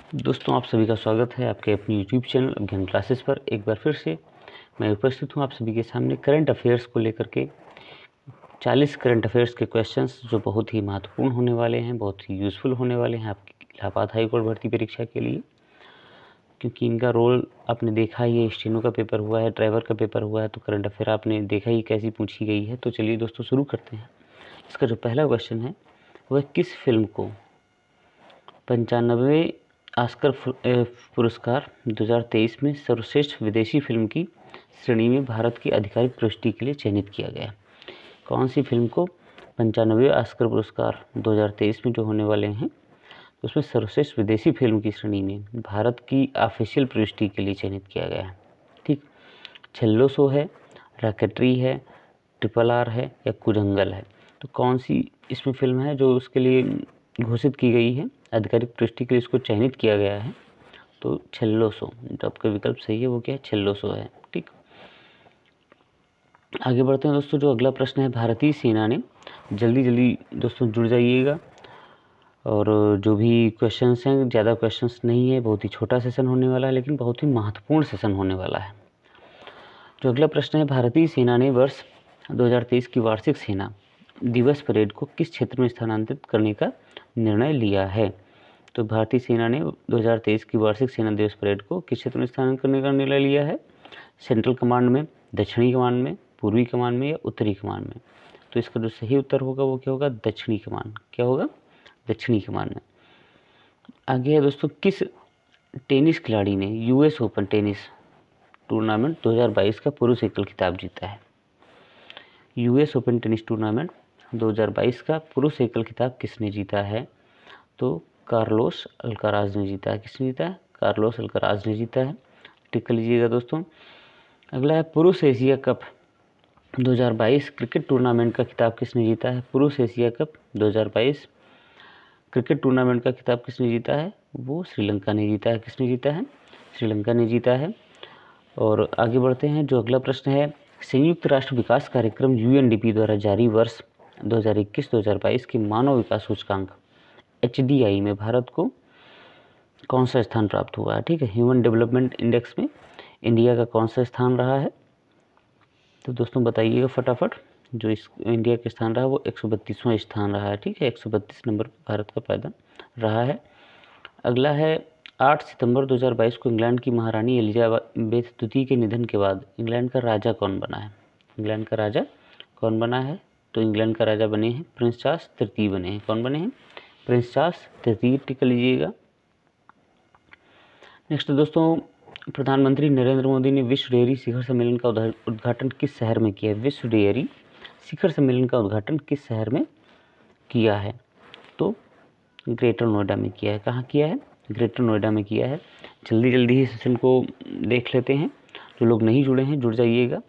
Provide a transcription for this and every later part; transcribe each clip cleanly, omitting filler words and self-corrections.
दोस्तों, आप सभी का स्वागत है आपके अपने यूट्यूब चैनल अभिज्ञान क्लासेस पर। एक बार फिर से मैं उपस्थित हूँ आप सभी के सामने करंट अफेयर्स को लेकर के 40 करंट अफेयर्स के क्वेश्चंस जो बहुत ही महत्वपूर्ण होने वाले हैं, बहुत ही यूज़फुल होने वाले हैं आपकी इलाहाबाद हाई कोर्ट भर्ती परीक्षा के लिए, क्योंकि इनका रोल आपने देखा ही है। स्टेनो का पेपर हुआ है, ड्राइवर का पेपर हुआ है, तो करंट अफेयर आपने देखा ही कैसी पूछी गई है। तो चलिए दोस्तों शुरू करते हैं। इसका जो पहला क्वेश्चन है वह किस फिल्म को 95वें ऑस्कर पुरस्कार 2023 में सर्वश्रेष्ठ विदेशी फिल्म की श्रेणी में भारत की आधिकारिक पुष्टि के लिए चयनित किया गया? कौन सी फिल्म को 95वें ऑस्कर पुरस्कार 2023 में जो होने वाले हैं उसमें सर्वश्रेष्ठ विदेशी फिल्म की श्रेणी में भारत की ऑफिशियल पुष्टि के लिए चयनित किया गया है? ठीक, छेल्लो शो है, रॉकेटरी है, RRR है या कुरंगल है? तो कौन सी इसमें फिल्म है जो उसके लिए घोषित की गई है, आधिकारिक पुष्टि के लिए इसको चयनित किया गया है? तो छेल्लो शो, जो आपका विकल्प सही है वो क्या है? छेल्लो शो है। ठीक, आगे बढ़ते हैं दोस्तों। जो अगला प्रश्न है, भारतीय सेना ने, जल्दी दोस्तों जुड़ जाइएगा, और जो भी क्वेश्चंस हैं, ज़्यादा क्वेश्चंस नहीं है, बहुत ही छोटा सेशन होने वाला है, लेकिन बहुत ही महत्वपूर्ण सेशन होने वाला है। जो अगला प्रश्न है, भारतीय सेना ने वर्ष 2023 की वार्षिक सेना दिवस परेड को किस क्षेत्र में स्थानांतरित करने का निर्णय लिया है? तो भारतीय सेना ने 2023 की वार्षिक सेना दिवस परेड को किस क्षेत्र में स्थानांतरित करने का निर्णय लिया है? सेंट्रल कमांड में, दक्षिणी कमांड में, पूर्वी कमांड में या उत्तरी कमांड में? तो इसका जो सही उत्तर होगा वो क्या होगा? दक्षिणी कमांड। क्या होगा? दक्षिणी कमांड में। आगे है दोस्तों, किस टेनिस खिलाड़ी ने US ओपन टेनिस टूर्नामेंट 2022 का पुरुष एकल खिताब जीता है? US ओपन टेनिस टूर्नामेंट 2022 का पुरुष एकल खिताब किसने जीता है? तो कार्लोस अल्काराज ने जीता है। किसने जीता है? कार्लोस अल्काराज ने जीता है। टिक कर लीजिएगा दोस्तों। अगला है, पुरुष एशिया कप 2022 क्रिकेट टूर्नामेंट का खिताब किसने जीता है? पुरुष एशिया कप 2022 क्रिकेट टूर्नामेंट का खिताब किसने जीता है? वो श्रीलंका ने जीता है। किसने जीता है? श्रीलंका ने जीता है। और आगे बढ़ते हैं। जो अगला प्रश्न है, संयुक्त राष्ट्र विकास कार्यक्रम UNDP द्वारा जारी वर्ष 2021-2022 के मानव विकास सूचकांक HDI में भारत को कौन सा स्थान प्राप्त हुआ है? ठीक है, ह्यूमन डेवलपमेंट इंडेक्स में इंडिया का कौन सा स्थान रहा है? तो दोस्तों बताइएगा फटाफट। जो इस इंडिया का स्थान रहा वो 132वां स्थान रहा है। ठीक है, 132 नंबर भारत का पैदा रहा है। अगला है, 8 सितंबर 2022 को इंग्लैंड की महारानी एलिजाबेथ द्वितीय के निधन के बाद इंग्लैंड का राजा कौन बना है? इंग्लैंड का राजा कौन बना है? तो इंग्लैंड का राजा बने हैं प्रिंस चार्ल्स तृतीय बने हैं। कौन बने हैं? प्रिंस चार्ल्स तृतीय। टिक लीजिएगा। नेक्स्ट दोस्तों, प्रधानमंत्री नरेंद्र मोदी ने विश्व डेयरी शिखर सम्मेलन का उद्घाटन किस शहर में किया है? विश्व डेयरी शिखर सम्मेलन का उद्घाटन किस शहर में किया है? तो ग्रेटर नोएडा में किया है। कहाँ किया है? ग्रेटर नोएडा में किया है। जल्दी ही सेशन को देख लेते हैं। जो लोग नहीं जुड़े हैं जुड़ जाइएगा।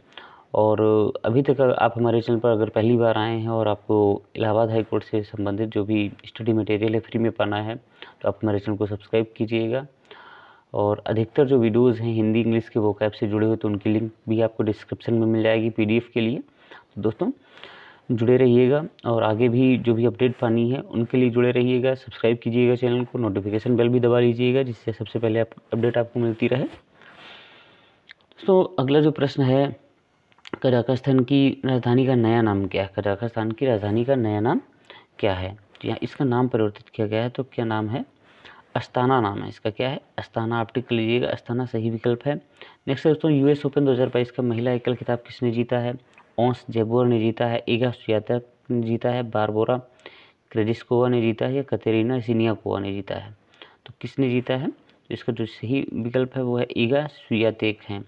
और अभी तक आप हमारे चैनल पर अगर पहली बार आए हैं और आपको इलाहाबाद हाई कोर्ट से संबंधित जो भी स्टडी मटेरियल है फ्री में पाना है, तो आप हमारे चैनल को सब्सक्राइब कीजिएगा। और अधिकतर जो वीडियोज़ हैं हिंदी इंग्लिश के वोकैब से जुड़े हुए, तो उनकी लिंक भी आपको डिस्क्रिप्शन में मिल जाएगी PDF के लिए। तो दोस्तों जुड़े रहिएगा, और आगे भी जो भी अपडेट पानी है उनके लिए जुड़े रहिएगा। सब्सक्राइब कीजिएगा चैनल को, नोटिफिकेशन बेल भी दबा लीजिएगा, जिससे सबसे पहले अपडेट आपको मिलती रहे। तो अगला जो प्रश्न है, कजाकिस्तान की राजधानी का नया नाम क्या है? कजाकिस्तान की राजधानी का नया नाम क्या है? यहाँ इसका नाम परिवर्तित किया गया है, तो क्या नाम है? अस्ताना नाम है इसका। क्या है? अस्ताना। आप टिक लीजिएगा, अस्ताना सही विकल्प है। नेक्स्ट दोस्तों, US ओपन 2022 का महिला एकल खिताब किसने जीता है? ओंस जेबोर ने जीता है, इगा स्वियातेक ने जीता है, बारबोरा क्रेजिस्कोवा ने जीता है या कतेरिना सिनियाकोवा ने जीता है? तो किसने जीता है? तो इसका जो सही विकल्प है वो है इगा स्वियातेक है।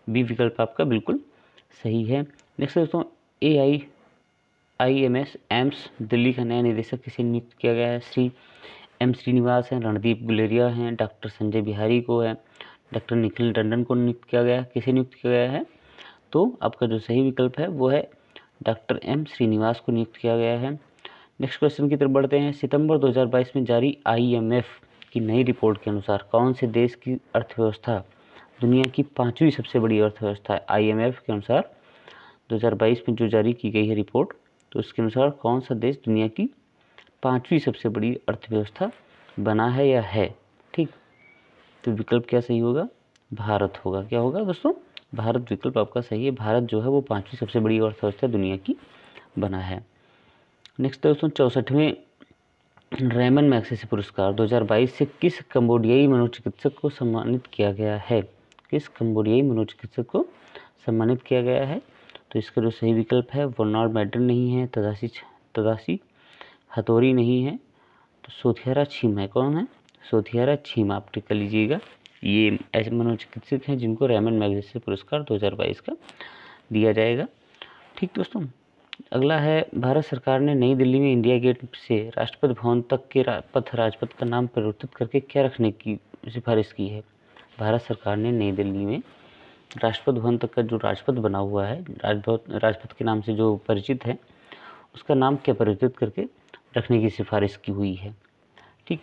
बी विकल्प आपका बिल्कुल सही है। नेक्स्ट दोस्तों, AIIMS एम्स दिल्ली का नया निदेशक किसे नियुक्त किया गया है? श्री M श्रीनिवास हैं, रणदीप गुलेरिया हैं, डॉक्टर संजय बिहारी को है, डॉक्टर निखिल टंडन को नियुक्त किया गया है। किसे नियुक्त किया गया है? तो आपका जो सही विकल्प है वो है डॉक्टर M श्रीनिवास को नियुक्त किया गया है। नेक्स्ट क्वेश्चन की तरफ बढ़ते हैं। सितंबर 2022 में जारी IMF की नई रिपोर्ट के अनुसार कौन से देश की अर्थव्यवस्था दुनिया की 5वीं सबसे बड़ी अर्थव्यवस्था है? IMF के अनुसार 2022 में जो जारी की गई है रिपोर्ट, तो उसके अनुसार कौन सा देश दुनिया की 5वीं सबसे बड़ी अर्थव्यवस्था बना है या है? ठीक, तो विकल्प क्या सही होगा? भारत होगा। क्या होगा दोस्तों? भारत विकल्प आपका सही है। भारत जो है वो 5वीं सबसे बड़ी अर्थव्यवस्था दुनिया की बना है। नेक्स्ट दोस्तों 64वें रेमन मैग्सेसे पुरस्कार 2022 से किस कंबोडियाई मनोचिकित्सक को सम्मानित किया गया है? किस कंबोडियाई मनोचिकित्सक को सम्मानित किया गया है? तो इसका जो सही विकल्प है वर्नॉड मैडन नहीं है, तदाशी हथौरी नहीं है, तो सोथियारा छीमा है। कौन है? सोथियारा छीमा, आप टिक कर लीजिएगा। ये ऐसे मनोचिकित्सक हैं जिनको रेमन मैग्सेसे पुरस्कार 2022 का दिया जाएगा। ठीक दोस्तों, अगला है भारत सरकार ने नई दिल्ली में इंडिया गेट से राष्ट्रपति भवन तक के राजपथ का नाम परिवर्तित करके क्या रखने की सिफारिश की है? भारत सरकार ने नई दिल्ली में राष्ट्रपति भवन तक का जो राजपथ बना हुआ है, राजपथ के नाम से जो परिचित है, उसका नाम क्या परिवर्तित करके रखने की सिफारिश की हुई है? ठीक,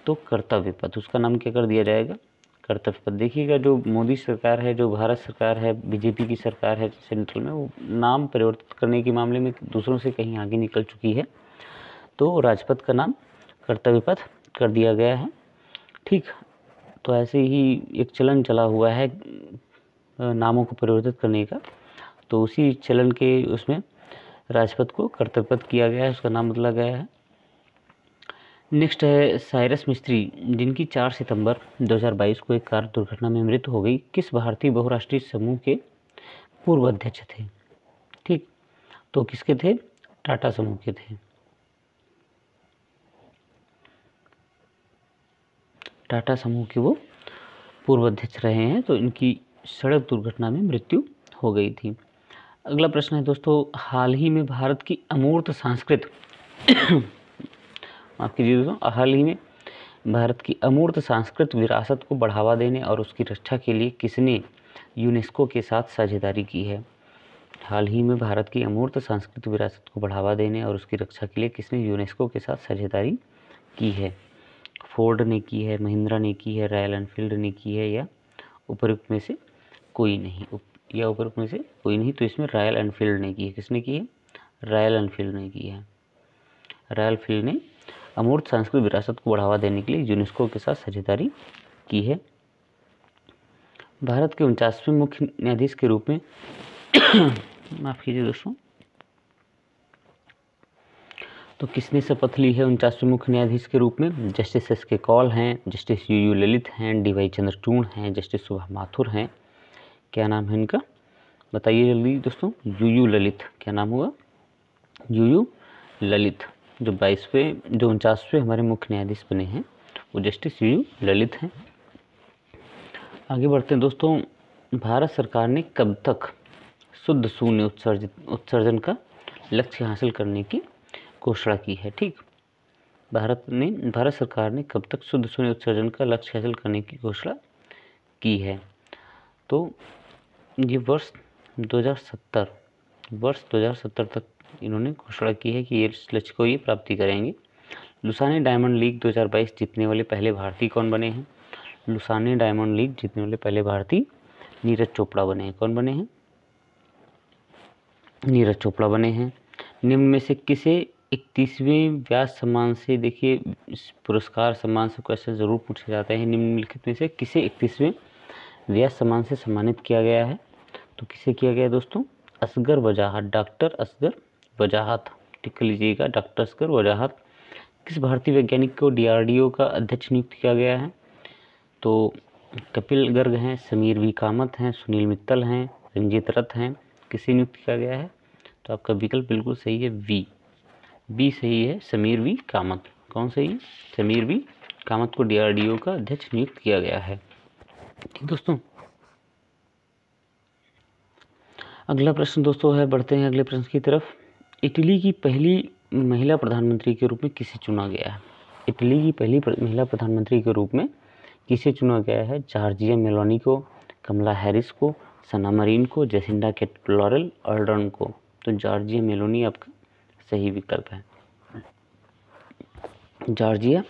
तो कर्तव्य पथ, उसका नाम क्या कर दिया जाएगा? कर्तव्य पथ। देखिएगा जो मोदी सरकार है, जो भारत सरकार है, बीजेपी की सरकार है सेंट्रल में, वो नाम परिवर्तित करने के मामले में दूसरों से कहीं आगे निकल चुकी है। तो राजपथ का नाम कर्तव्य पथ कर दिया गया है। ठीक, तो ऐसे ही एक चलन चला हुआ है नामों को परिवर्तित करने का, तो उसी चलन के उसमें राजपथ को कर्तव्य पथ किया गया है, उसका नाम बदला गया है। नेक्स्ट है साइरस मिस्त्री, जिनकी 4 सितंबर 2022 को एक कार दुर्घटना में मृत्यु हो गई, किस भारतीय बहुराष्ट्रीय समूह के पूर्व अध्यक्ष थे? ठीक, तो किसके थे? टाटा समूह के थे। टाटा समूह के वो पूर्व अध्यक्ष रहे हैं, तो इनकी सड़क दुर्घटना में मृत्यु हो गई थी। अगला प्रश्न है दोस्तों, हाल ही में भारत की अमूर्त सांस्कृत माफ कीजिए दोस्तों, हाल ही में भारत की अमूर्त सांस्कृतिक विरासत को बढ़ावा देने और उसकी रक्षा के लिए किसने यूनेस्को के साथ साझेदारी की है? हाल ही में भारत की अमूर्त सांस्कृतिक विरासत को बढ़ावा देने और उसकी रक्षा के लिए किसने यूनेस्को के साथ साझेदारी की है? फोर्ड ने की है, महिंद्रा ने की है, रॉयल एनफील्ड ने की है, या उपरोक्त में से कोई नहीं? या उपरोक्त में से कोई नहीं, तो इसमें रॉयल एनफील्ड ने की है। किसने की है? रॉयल एनफील्ड ने की है। रॉयल एनफील्ड ने अमूर्त सांस्कृतिक विरासत को बढ़ावा देने के लिए यूनेस्को के साथ साझेदारी की है। भारत के 49वें मुख्य न्यायाधीश के रूप में माफ कीजिए दोस्तों, तो किसने शपथ ली है 49वें मुख्य न्यायाधीश के रूप में? Justice SK. कौल हैं, जस्टिस यू ललित हैं, डी.वाई. चंद्रचूड़ हैं, जस्टिस सुधा माथुर हैं। क्या नाम है इनका? बताइए जल्दी दोस्तों। यू ललित, क्या नाम होगा? यू ललित। जो 49वें हमारे मुख्य न्यायाधीश बने हैं वो जस्टिस यू ललित हैं। आगे बढ़ते हैं दोस्तों, भारत सरकार ने कब तक शुद्ध शून्य उत्सर्जन का लक्ष्य हासिल करने की घोषणा की है? ठीक, भारत सरकार ने कब तक शुद्ध शून्य उत्सर्जन का लक्ष्य हासिल करने की घोषणा की है? तो ये वर्ष 2070 तक इन्होंने घोषणा की है कि ये लक्ष्य को ये प्राप्ति करेंगे। लुसाने डायमंड लीग 2022 जीतने वाले पहले भारतीय कौन बने हैं? लुसाने डायमंड लीग जीतने वाले पहले भारतीय नीरज चोपड़ा बने हैं। कौन बने हैं? नीरज चोपड़ा बने हैं। निम्न में से किसे 31वें व्यास सम्मान से, देखिए पुरस्कार सम्मान से क्वेश्चन जरूर पूछे जाते हैं, निम्नलिखित में से किसे 31वें व्यास सम्मान से सम्मानित किया गया है? तो किसे किया गया दोस्तों? असगर वजाहत, डॉक्टर असगर वजाहत, टिक लीजिएगा, डॉक्टर असगर वजाहत। किस भारतीय वैज्ञानिक को DRDO का अध्यक्ष नियुक्त किया गया है? तो कपिल गर्ग हैं, समीर वी कामत हैं, सुनील मित्तल हैं, रंजीत रथ हैं। किसे नियुक्त किया गया है? तो आपका विकल्प बिल्कुल सही है, बी सही है, समीर वी कामत। कौन सही है? समीर वी कामत को DRDO का अध्यक्ष नियुक्त किया गया है। ठीक दोस्तों, अगला प्रश्न दोस्तों है, बढ़ते हैं अगले प्रश्न की तरफ। इटली की पहली महिला प्रधानमंत्री के रूप में किसे चुना गया है? इटली की पहली महिला प्रधानमंत्री के रूप में किसे चुना गया है? जॉर्जिया मेलोनी को, कमला हैरिस को, सना मरीन को, जेसिंडा कैटलॉरेल अर्डर्न को। तो जॉर्जिया मेलोनी आपका सही विकल्प है। जॉर्जिया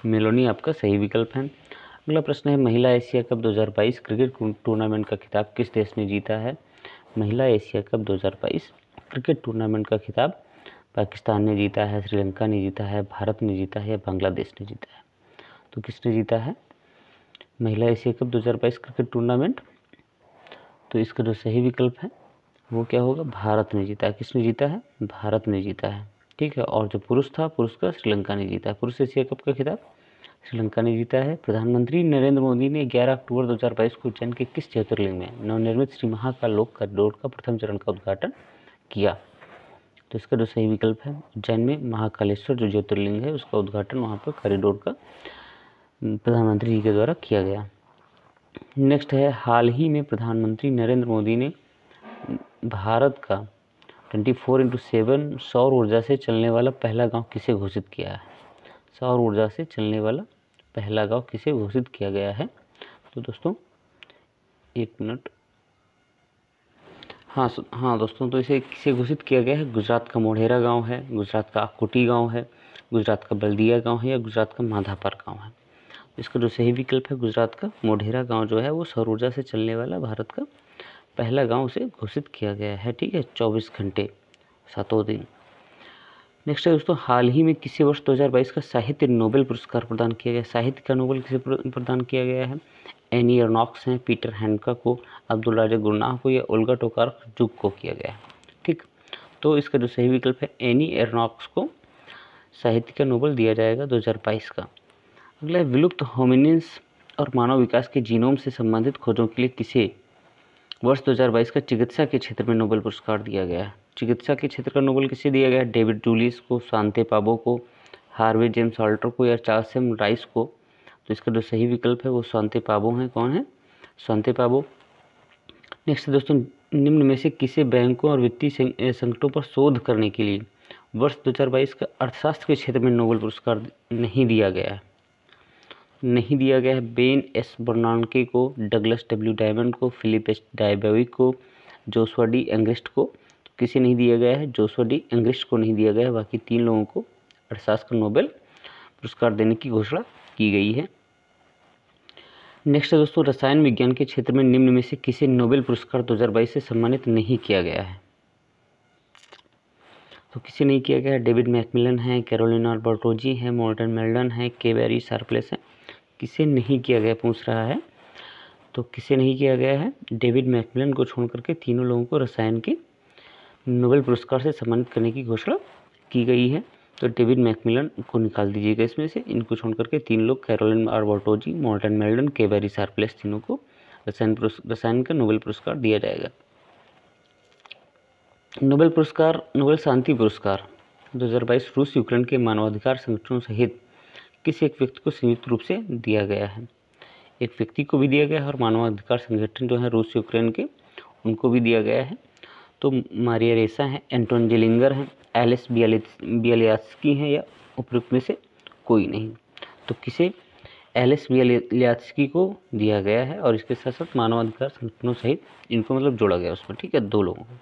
मेलोनी आपका सही विकल्प है। अगला प्रश्न है, महिला एशिया कप 2022 क्रिकेट टूर्नामेंट का खिताब किस देश ने जीता है? महिला एशिया कप 2022 क्रिकेट टूर्नामेंट का खिताब पाकिस्तान ने जीता है, श्रीलंका ने जीता है, भारत ने जीता है या बांग्लादेश ने जीता है? तो किसने जीता है? महिला एशिया कप 2022 क्रिकेट टूर्नामेंट। तो इसका जो सही विकल्प है वो क्या होगा, भारत ने जीता है। किसने जीता है, भारत ने जीता है, ठीक है। और जो पुरुष था, पुरुष का श्रीलंका ने जीता है। पुरुष एशिया कप का खिताब श्रीलंका ने जीता है। प्रधानमंत्री नरेंद्र मोदी ने 11 अक्टूबर 2022 को उज्जैन के किस ज्योतिर्लिंग में नवनिर्मित श्री महाकाल लोक कॉरिडोर का प्रथम चरण का उद्घाटन किया। तो इसका जो सही विकल्प है, उज्जैन में महाकालेश्वर जो ज्योतिर्लिंग है उसका उद्घाटन वहाँ पर कॉरिडोर का प्रधानमंत्री जी के द्वारा किया गया। नेक्स्ट है, हाल ही में प्रधानमंत्री नरेंद्र मोदी ने भारत का 24/7 सौर ऊर्जा से चलने वाला पहला गांव किसे घोषित किया है। सौर ऊर्जा से चलने वाला पहला गांव किसे घोषित किया गया है। तो दोस्तों एक मिनट, हाँ दोस्तों, तो इसे किसे घोषित किया गया है। गुजरात का मोढेरा गांव है, गुजरात का आकुटी गांव है, गुजरात का बल्दिया गांव है, या गुजरात का माधापर गांव है। इसका जो सही विकल्प है, गुजरात का मोढेरा गांव जो है वो सौर ऊर्जा से चलने वाला भारत का पहला गांव से घोषित किया गया है, ठीक है। 24 घंटे 7 दिन। नेक्स्ट है दोस्तों, हाल ही में किसी वर्ष 2022 का साहित्य नोबेल पुरस्कार प्रदान किया गया। साहित्य का नोबेल किसे प्रदान किया गया है। एनी एर्नॉक्स हैं, पीटर हैंडकॉक को, अब्दुल राजा गुरनाह को, या ओल्गा टोकारचुक को किया गया है, ठीक। तो इसका जो सही विकल्प है, एनी एर्नॉक्स को साहित्य का नोबेल दिया जाएगा 2022 का। अगला है, विलुप्त होमिनिन्स और मानव विकास के जीनोम से संबंधित खोजों के लिए किसे वर्ष 2022 का चिकित्सा के क्षेत्र में नोबेल पुरस्कार दिया गया है। चिकित्सा के क्षेत्र का नोबेल किसे दिया गया है। डेविड जूलियस को, शांते पाबो को, हार्वे जेम्स ऑल्टर को, या चार्ल्स एम राइस को। तो इसका जो सही विकल्प है वो शांते पाबो है। कौन है, शांते पाबो। नेक्स्ट दोस्तों, निम्न में से किसे बैंकों और वित्तीय संकटों पर शोध करने के लिए वर्ष 2022 का अर्थशास्त्र के क्षेत्र में नोबेल पुरस्कार नहीं दिया गया है। नहीं दिया गया है बेन एस बर्नांके को, डगलस डब्ल्यू डायमंड को, फिलिप एच डायबेविक को, जोशुआ डी एंग्रिस्ट को। तो किसे नहीं दिया गया है, जोशुआ डी एंग्रिस्ट को नहीं दिया गया है। बाकी 3 लोगों को अर्थशास्त्र का नोबेल पुरस्कार देने की घोषणा की गई है। नेक्स्ट है दोस्तों, रसायन विज्ञान के क्षेत्र में निम्न में से किसे नोबेल पुरस्कार 2022 से सम्मानित नहीं किया गया है। तो किसे नहीं किया गया है। डेविड मैकमिलन है, कैरोलिना बर्टोजी है, मॉर्टन मेल्डन है, के बैरी शार्पलेस है। किसे नहीं किया गया पूछ रहा है। तो किसे नहीं किया गया है, डेविड मैकमिलन को छोड़ करके तीनों लोगों को रसायन के नोबेल पुरस्कार से सम्मानित करने की घोषणा की गई है। तो डेविड मैकमिलन को निकाल दीजिएगा इसमें से। इनको छोड़ करके 3 लोग, Carolyn R Bertozzi, Morten Meldal, K Barry Sharpless, तीनों को रसायन का नोबेल पुरस्कार दिया जाएगा। नोबेल पुरस्कार, नोबेल शांति पुरस्कार 2022 रूस यूक्रेन के मानवाधिकार संगठनों सहित किस एक व्यक्ति को संयुक्त रूप से दिया गया है। एक व्यक्ति को भी दिया गया है और मानवाधिकार संगठन जो है रूस यूक्रेन के उनको भी दिया गया है। तो मारिया रेसा है, एंटोन जेलिंगर हैं, एलिस बियालियात्स्की हैं, या उपयुक्त में से कोई नहीं। तो किसे, एलिस बियालियात्स्की को दिया गया है, और इसके साथ साथ मानवाधिकार संगठनों सहित इनको मतलब जोड़ा गया उसमें, ठीक है, 2 लोगों को।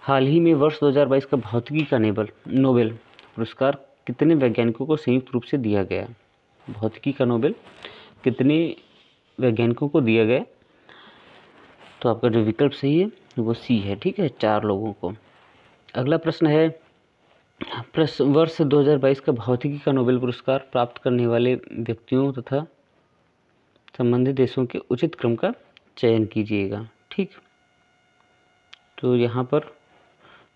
हाल ही में वर्ष 2022 का भौतिकी का नोबेल पुरस्कार कितने वैज्ञानिकों को संयुक्त रूप से दिया गया। भौतिकी का नोबेल कितने वैज्ञानिकों को दिया गया। तो आपका जो विकल्प सही है वो सी है, ठीक है, 4 लोगों को। अगला प्रश्न है, वर्ष 2022 का भौतिकी का नोबेल पुरस्कार प्राप्त करने वाले व्यक्तियों तथा संबंधित देशों के उचित क्रम का चयन कीजिएगा, ठीक। तो यहाँ पर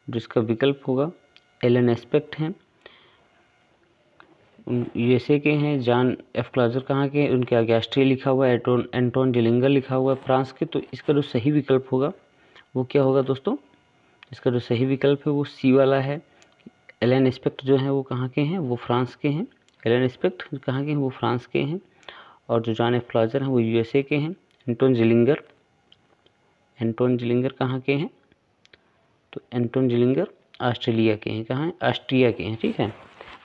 जिसका विकल्प होगा, एलन एस्पेक्ट हैं, यूएसए के हैं। जॉन एफ क्लाजर कहाँ के हैं, उनके आगे ऑस्ट्रिया लिखा हुआ है। एंटोन जेलिंगर लिखा हुआ है फ्रांस के। तो इसका जो सही विकल्प होगा वो क्या होगा दोस्तों, इसका जो सही विकल्प है वो सी वाला है। एलन एस्पेक्ट जो है वो कहाँ के हैं, वो फ्रांस के हैं। एलन एस्पेक्ट कहाँ के हैं, वो फ्रांस के हैं। और जो जॉन एफ क्लाजर हैं वो यूएसए के हैं। एंटोन जेलिंगर कहाँ के हैं, तो एंटोन जेलिंगर ऑस्ट्रेलिया के हैं। कहाँ हैं, ऑस्ट्रिया के हैं, ठीक है,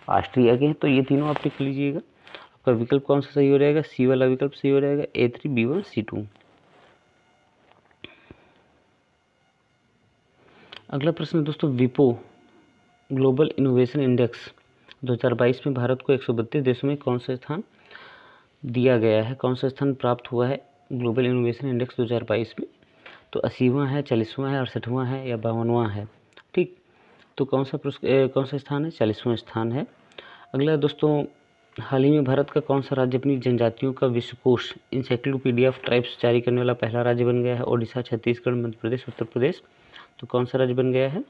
ऑस्ट्रिया के हैं। तो ये तीनों आप लिख लीजिएगा। आपका विकल्प कौन सा सही हो जाएगा, सी वाला विकल्प सही हो जाएगा, A3 B1 C2। अगला प्रश्न दोस्तों, विपो ग्लोबल इनोवेशन इंडेक्स 2022 में भारत को 132 देशों में कौन सा स्थान दिया गया है, कौन सा स्थान प्राप्त हुआ है ग्लोबल इनोवेशन इंडेक्स 2022 में। तो 80वां है, 40वां है, 68वां है, या 52वां है, ठीक। तो कौन सा स्थान है, 40वां स्थान है। अगला दोस्तों, हाल ही में भारत का कौन सा राज्य अपनी जनजातियों का विश्वकोश इंसाइक्लोपीडिया ऑफ ट्राइब्स जारी करने वाला पहला राज्य बन गया है? ओडिशा, छत्तीसगढ़, मध्य प्रदेश, उत्तर प्रदेश। तो कौन सा राज्य बन गया है?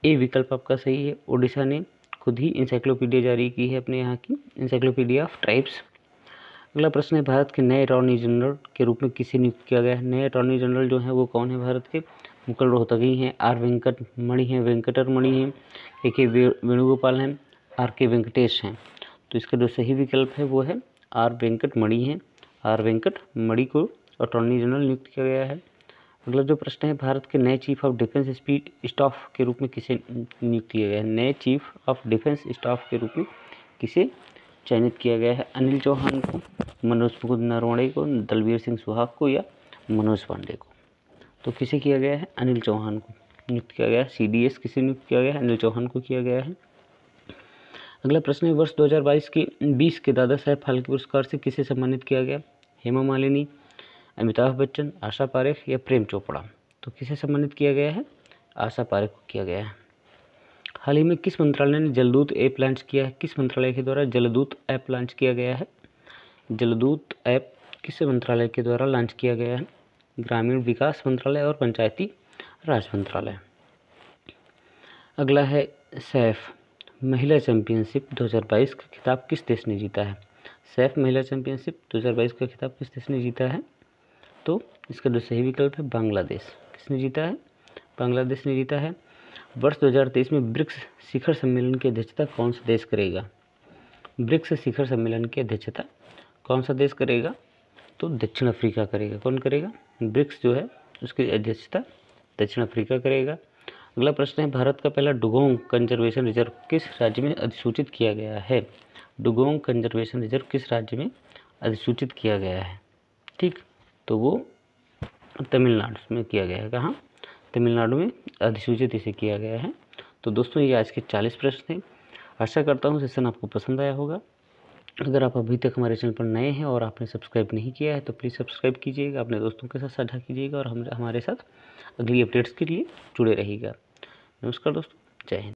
ए विकल्प आपका सही है। ओडिशा ने खुद ही इंसाइक्लोपीडिया जारी की है, अपने यहाँ की इंसाइक्लोपीडिया ऑफ ट्राइब्स। अगला प्रश्न है, भारत के नए अटॉर्नी जनरल के रूप में किसे नियुक्त किया गया है? नए अटॉर्नी जनरल जो है वो कौन है भारत के? मुकुल रोहतगी हैं, आर वेंकटमणि हैं, वेंकटरमणि हैं, के वेणुगोपाल हैं, आर के वेंकटेश हैं। तो इसका जो सही विकल्प है वो है आर वेंकटमणि हैं। आर वेंकटमणि को अटॉर्नी जनरल नियुक्त किया गया है। अगला जो प्रश्न है, भारत के नए चीफ ऑफ डिफेंस स्टाफ के रूप में किसे नियुक्त किया गया है? नए चीफ ऑफ डिफेंस स्टाफ के रूप में किसे चयनित किया गया है? अनिल चौहान को, मनोज मुकुंद नरवणे को, दलवीर सिंह सुहाग को या मनोज पांडे को? तो किसे किया गया है? अनिल चौहान को नियुक्त किया गया है। CDS किसे नियुक्त किया गया है? अनिल चौहान को किया गया है। अगला प्रश्न है, वर्ष 2020 के दादा साहेब फाल्के पुरस्कार से किसे सम्मानित किया गया? हेमा मालिनी, अमिताभ बच्चन, आशा पारेख या प्रेम चोपड़ा? तो किसे सम्मानित किया गया है? आशा पारेख को किया गया है। हाल ही में किस मंत्रालय ने जलदूत ऐप लॉन्च किया है? किस मंत्रालय के द्वारा जलदूत ऐप लॉन्च किया गया है? जलदूत ऐप किस मंत्रालय के द्वारा लॉन्च किया गया है? ग्रामीण विकास मंत्रालय और पंचायती राज मंत्रालय। अगला है, सैफ महिला चैंपियनशिप 2022 का खिताब किस देश ने जीता है? सैफ महिला चैंपियनशिप 2022 का खिताब किस देश ने जीता है? तो इसका जो सही विकल्प है बांग्लादेश। किसने जीता है? बांग्लादेश ने जीता है। वर्ष 2023 में ब्रिक्स शिखर सम्मेलन की अध्यक्षता कौन सा देश करेगा? ब्रिक्स शिखर सम्मेलन की अध्यक्षता कौन सा देश करेगा? तो दक्षिण अफ्रीका करेगा। कौन करेगा? ब्रिक्स जो है उसकी अध्यक्षता दक्षिण अफ्रीका करेगा। अगला प्रश्न है, भारत का पहला डुगोंग कंजर्वेशन रिजर्व किस राज्य में अधिसूचित किया गया है? डुगोंग कंजर्वेशन रिजर्व किस राज्य में अधिसूचित किया गया है? ठीक, तो वो तमिलनाडु में किया गया है। कहाँ? तमिलनाडु में अधिसूचित इसे किया गया है। तो दोस्तों, ये आज के 40 प्रश्न थे। आशा करता हूँ सेशन आपको पसंद आया होगा। अगर आप अभी तक हमारे चैनल पर नए हैं और आपने सब्सक्राइब नहीं किया है तो प्लीज़ सब्सक्राइब कीजिएगा, अपने दोस्तों के साथ साझा कीजिएगा और हमारे साथ अगली अपडेट्स के लिए जुड़े रहिएगा। नमस्कार दोस्तों, जय हिंद।